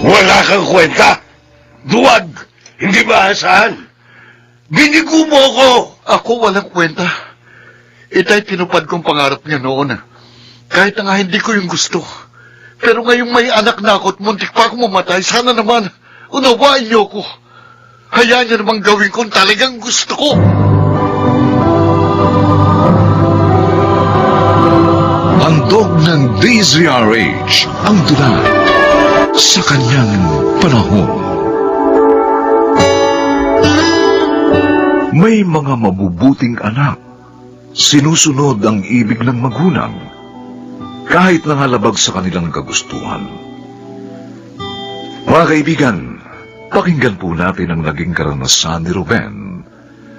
Wala kang kwenta. Duwag. Hindi maasahan. Binigo mo ako. Ako walang kwenta. Itay tinupad kong pangarap niya noon. Kahit na nga hindi ko yung gusto. Pero ngayong may anak na ako at muntik pa ako mamatay, sana naman unawain niyo ko. Hayaan niyo namang gawin kung talagang gusto ko. Handog ng DZRH ang dula sa kanyang panahon. May mga mabubuting anak. Sinusunod ang ibig ng magulang kahit nangalabag sa kanilang kagustuhan. Mga kaibigan, pakinggan po natin ang naging karanasan ni Ruben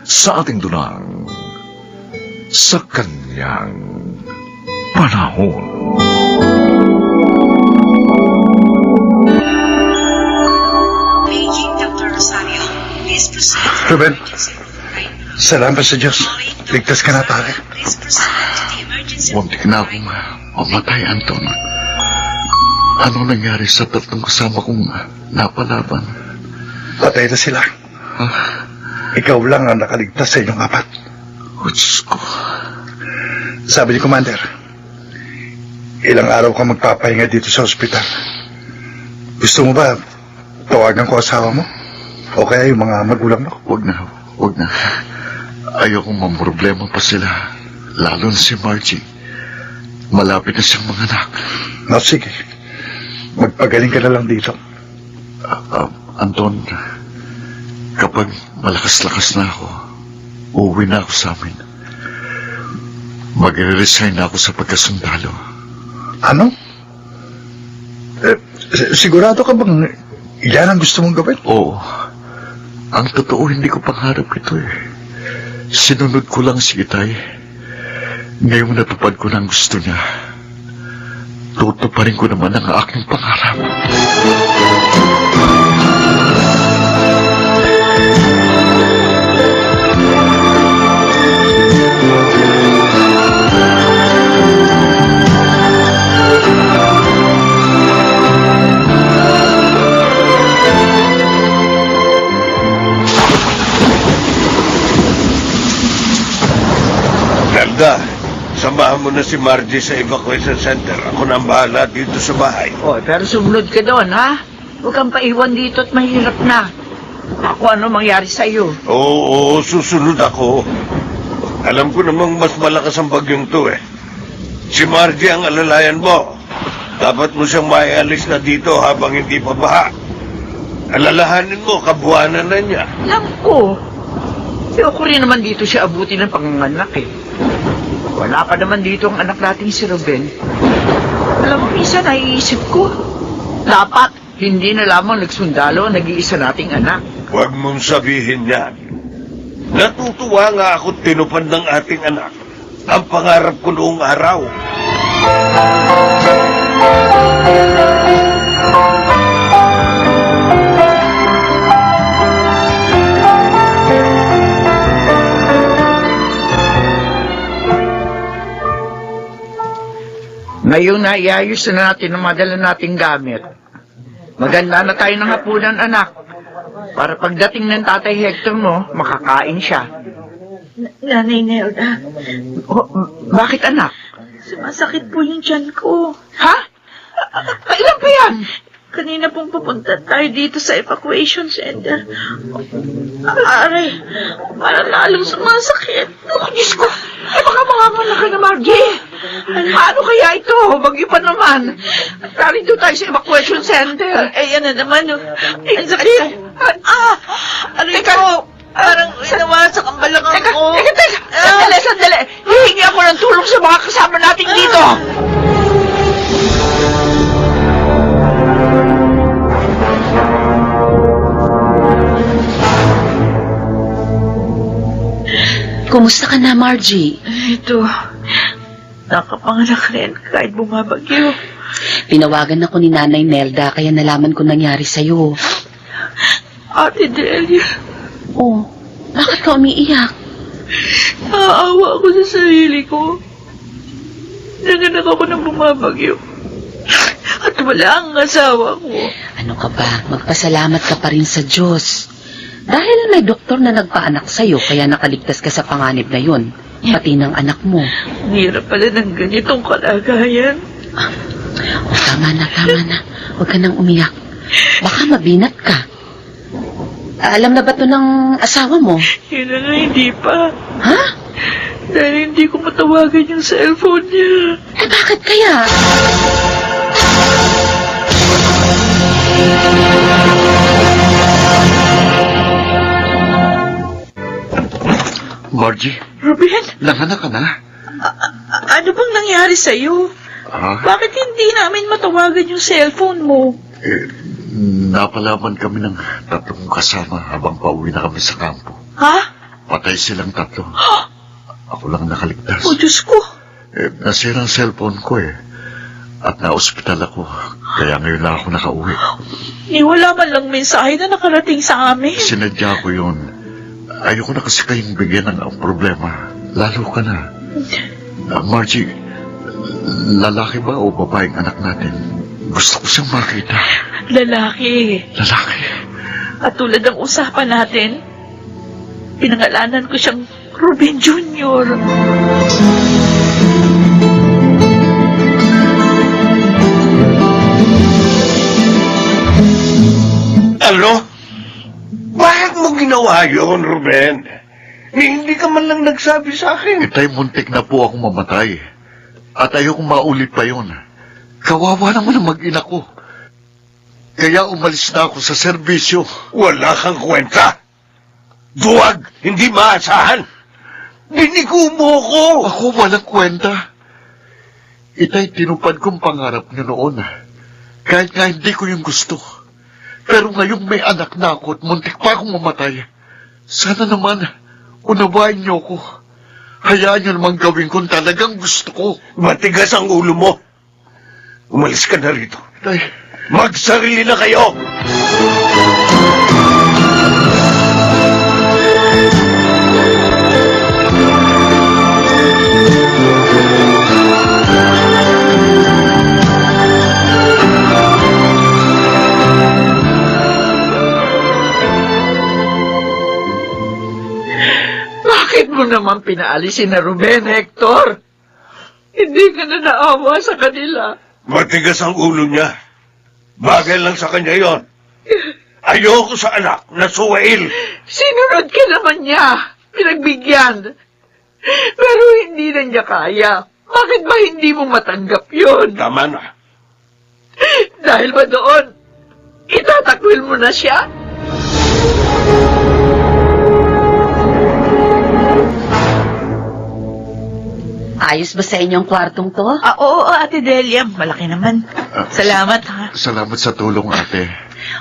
sa ating dulang sa kanyang panahon. Paging Dr. Rosario, please proceed. Ruben, salamat sa Diyos. Ligtas ka na, pare. Please proceed to the emergency. Muntik na akong mamatay, Anton. Ano nangyari sa tatlong kasama kong napalaban? Patay na sila. Ikaw lang ang nakaligtas sa inyong apat. Oh, Diyos ko. Sabi ni Commander, ilang araw ka magpapahinga dito sa ospital. Gusto mo ba tawagan ko asawa mo? O kaya yung mga magulang mo? Huwag na. Ayokong mamroblema pa sila. Lalo na si Margie. Malapit na siyang mga anak. No, sige. Magpagaling ka na lang dito. Anton, kapag malakas-lakas na ako, uuwi na ako sa amin. Mag-resign na ako sa pagkasundalo. Ano? Sigurado ka bang yan ang gusto mong gawin? Oo. Ang totoo, hindi ko pangarap ito eh. Sinunod ko lang si Itay. Ngayong natupad ko ng gusto niya, tutuparin ko naman ang aking pangarap. Nelda, samahan mo na si Margie sa evacuation center. Ako na ang bahala dito sa bahay. Oh, pero sumunod ka doon, ha? Huwag kang paiwan dito at mahirap na. Ako ano mangyari sa iyo? Oo, susunod ako. Alam ko namang mas malakas ang bagyong to eh. Si Margie ang alalayan mo. Dapat mo siyang maialis na dito habang hindi pa baha. Alalahanin mo, kabuhanan na niya. Alam ko. Ayoko rin naman dito siya abutin ng panganganak eh. Wala pa naman dito ang anak nating si Ruben. Alam mo, minsan naiisip ko, dapat hindi na lamang nagsundalo ang nag-iisa nating anak. Huwag mong sabihin yan. Natutuwa nga ako tinupad ng ating anak. Ang pangarap ko noong araw. Ngayong naiayos na natin ang madala nating gamit. Maganda na tayo ng hapunan, anak. Para pagdating ng tatay Hector mo, makakain siya. Nanay Nelda, Bakit, anak? sumasakit po yung tiyan ko. Ha? Kailan pa yan? Kanina pong pupunta tayo dito sa evacuation center. Aray, parang lalong sumasakit. Oh, Diyos ko. Eh, baka manganganak ka na, Margie. Paano kaya ito? Bagyo pa naman. Narito tayo sa evacuation center. Yan na naman. Ang sakit. Aray ko, parang inawasak ang balakang ko. Teka. Sandali. Hihingi ako ng tulong sa mga kasama natin dito. Kumusta ka na, Margie? Ito, nakapanganak rin kahit bumabagyo. Pinawagan ako ni Nanay Nelda kaya nalaman ko nangyari sa'yo. Ate Delia, Oh, bakit ka umiiyak? naawa ako sa sarili ko. Nanganak ako ng bumabagyo. At wala ang asawa ko. Ano ka ba? Magpasalamat ka pa rin sa Diyos. Dahil may doktor na nagpaanak sa'yo, kaya nakaligtas ka sa panganib na yun. Pati ng anak mo. Ang hirap pala ng ganitong kalagayan. O, tama na, tama na. Huwag ka nang umiyak. Baka mabinat ka. Alam na ba to ng asawa mo? Yun na nga, hindi pa. Ha? Dahil hindi ko matawagan yung cellphone niya. Eh, bakit kaya? Margie, Ruben, nanganak ka na? ano bang nangyari sa'yo? Ha? Bakit hindi namin matawagan yung cellphone mo? Napalaman kami ng tatlong kasama habang pauwi na kami sa kampo. Ha? Patay silang tatlo. Ako lang nakaligtas. O Diyos ko. Nasira ang cellphone ko At na-ospital ako. Kaya ngayon lang ako nakauwi. Ni wala man lang mensahe na nakarating sa amin. Sinadya ko yun. Ayoko na kasi kayong bigyan ng problema. Lalo ka na. Margie, lalaki ba o babaeng anak natin? Gusto ko siyang makita. Lalaki. Lalaki. At tulad ng usapan natin, pinangalanan ko siyang Ruben Jr. Ano? Bakit mo ginawa yun, Ruben? Hindi ka man lang nagsabi sa akin. Itay, muntik na po akong mamatay. At ayokong maulit pa yun. Kawawa naman ang mag-ina ko. Kaya umalis na ako sa serbisyo. Wala kang kwenta. Duwag, hindi maasahan. Binigo mo ko. Ako walang kwenta. Itay, tinupad kong pangarap niyo noon. Kahit nga hindi ko yung gusto. Pero ngayong may anak na ako at muntik pa akong mamatay. Sana naman, unawain niyo ko. Hayaan niyo naman gawin kung talagang gusto ko. Matigas ang ulo mo. Umalis ka na rito. Itay, Magsarili na kayo! Bakit mo naman pinaalisin na Ruben, Hector? Hindi ka na naawa sa kanila. Matigas ang ulo niya. Bagay lang sa kanya yon. Ayoko sa anak na suwail. Sinunod ka naman niya. Pinagbigyan. Pero hindi na niya kaya. Bakit ba hindi mo matanggap yun? Tama na. Dahil ba doon, itatakwil mo na siya? Ayos ba sa inyong kwartong to? Oo, Ate Delia. Malaki naman. Salamat, ha? salamat sa tulong, ate.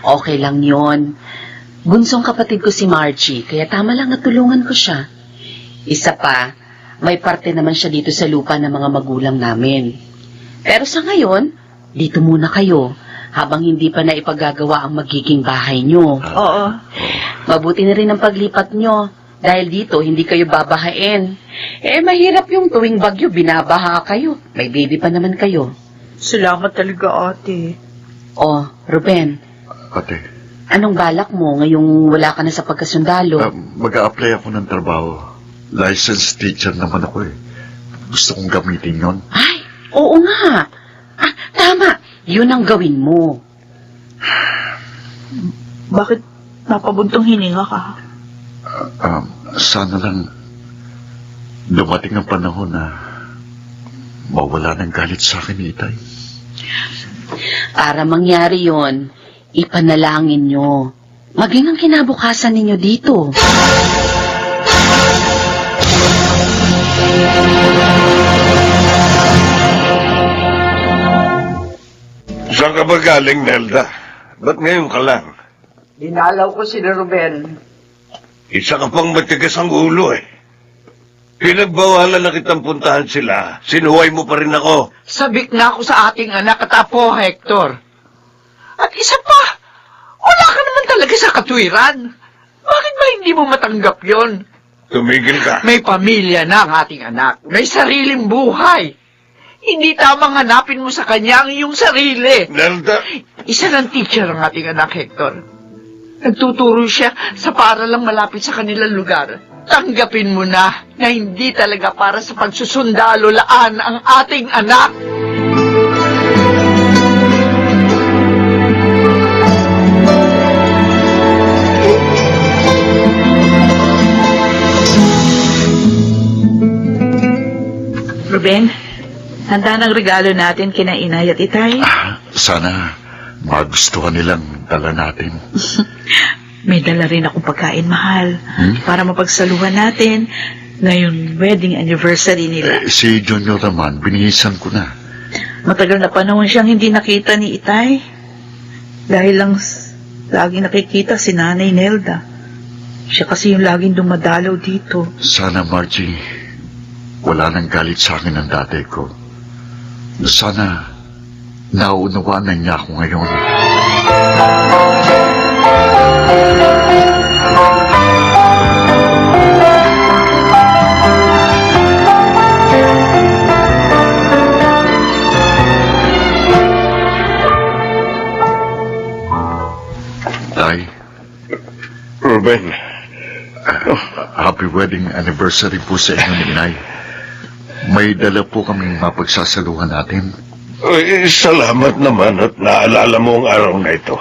Okay lang yon. Bunsong kapatid ko si Margie, kaya tama lang natulungan ko siya. Isa pa, may parte naman siya dito sa lupa ng mga magulang namin. Pero sa ngayon, dito muna kayo, habang hindi pa naipagagawa ang magiging bahay nyo. Oo. Mabuti na rin ang paglipat nyo, dahil dito hindi kayo babahain. Mahirap yung tuwing bagyo, binabaha kayo. May baby pa naman kayo. Salamat talaga, Ate. Oh, Ruben, Ate, anong balak mo ngayong wala ka na sa pagkasundalo? mag-a-apply ako ng trabaho. Licensed teacher naman ako Gusto kong gamitin yon. Ay, oo nga. Tama. Yun ang gawin mo. Bakit napabuntong hininga ka? Sana lang dumating ang panahon na mawala ng galit sa akin ni Itay. Para mangyari yon, ipanalangin nyo. Maging ang kinabukasan ninyo dito. Saan ka ba galing, Nelda? Ba't ngayon ka lang? Dinalaw ko si Ruben. Isa ka pang matigas ang ulo Pinagbawalan na kitang puntahan sila. Sinuway mo pa rin ako. Sabik na ako sa ating anak at apo, Hector. At isa pa, wala ka naman talaga sa katwiran. Bakit ba hindi mo matanggap yon? Tumigil ka. May pamilya na ang ating anak. May sariling buhay. Hindi tamang hanapin mo sa kanya ang iyong sarili. Nelda, Isa ng teacher ang ating anak, Hector. Nagtuturo siya sa paaralang malapit sa kanilang lugar. Tanggapin mo na hindi talaga para sa pagsusundalo-laan ang ating anak. Ruben, handa ng regalo natin kina Inay at Itay. Sana magustuhan nilang dala natin. May dala rin akong pagkain mahal para mapagsaluhan natin ngayong wedding anniversary nila. Si Junior naman, binihisan ko na. Matagal na panahon siyang hindi nakita ni Itay. Dahil lang laging nakikita si Nanay Nelda. Siya kasi yung laging dumadalaw dito. Sana, Margie, wala nang galit sa akin ng tatay ko. Sana nauunawaan na niya ako ngayon. Tay, Ruben, happy wedding anniversary po sa inyo ni Inay. May dala po kaming mapagsasaluhan natin. salamat naman at naalala mo ang araw na ito.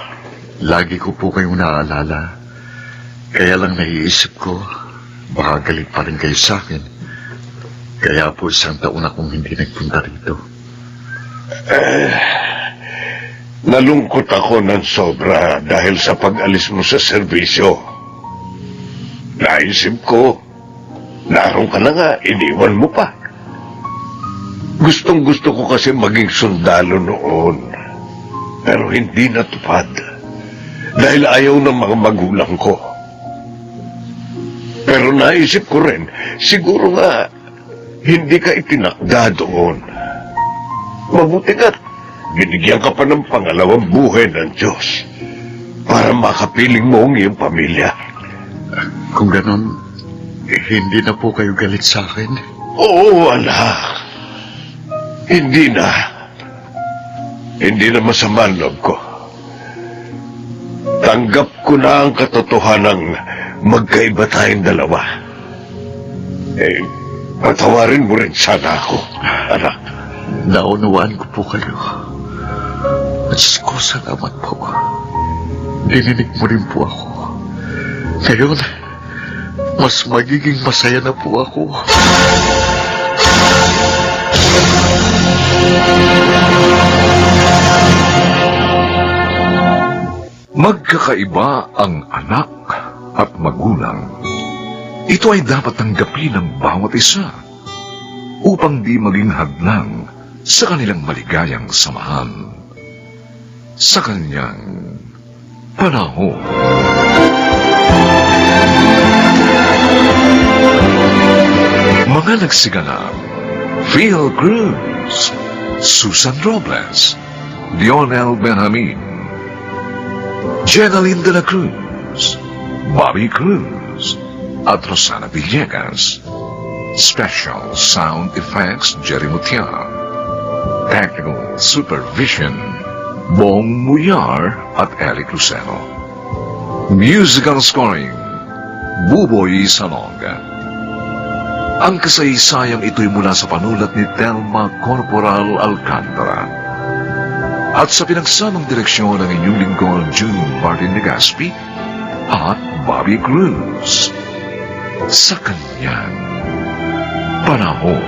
Lagi ko po kayong naaalala. Kaya lang naiisip ko, baka galit pa rin kayo sa akin. Kaya po 1 taon akong hindi nagpunta rito. Nalungkot ako ng sobra dahil sa pag-alis mo sa serbisyo. Naisip ko, naroon ka na nga, iniwan mo pa. Gustong-gusto ko kasi maging sundalo noon. Pero hindi natupad. Dahil ayaw ng mga magulang ko. Pero naisip ko rin, siguro nga, hindi ka itinakda doon. Mabuti nga, binigyan ka pa ng pangalawang buhay ng Diyos para makapiling mo ang iyong pamilya. Kung ganon, hindi na po kayo galit sa akin. Oo, anak. Hindi na. Hindi na masama ang loob ko. Tanggap ko na ang katotohanang magkaiba tayong dalawa. Patawarin mo rin sana ako, anak. Naunawaan ko po kayo. At Diyos ko, salamat po. Dininig mo rin po ako. Ngayon, mas magiging masaya na po ako. Magkakaiba ang anak at magulang. Ito ay dapat tanggapin ng bawat isa upang di maging hadlang sa kanilang maligayang samahan sa kanyang panahon. Mga nagsiganap: Phil Cruz, Susan Robles, Lionel Benjamin, Jenaline de la Cruz, Bobby Cruz, at Rosana Villegas. Special Sound Effects, Jerry Mutia. Technical Supervision, Bong Muyar at Eric Luceno. Musical Scoring, Buboy Salonga. Ang kasaysayang ito'y mula sa panulat ni Telma Corporal Alcantara. At sa pinagsamang direksyon ng inyong lingkod, June Martin Legaspi at Bobby Cruz. Sa kanyang panahon.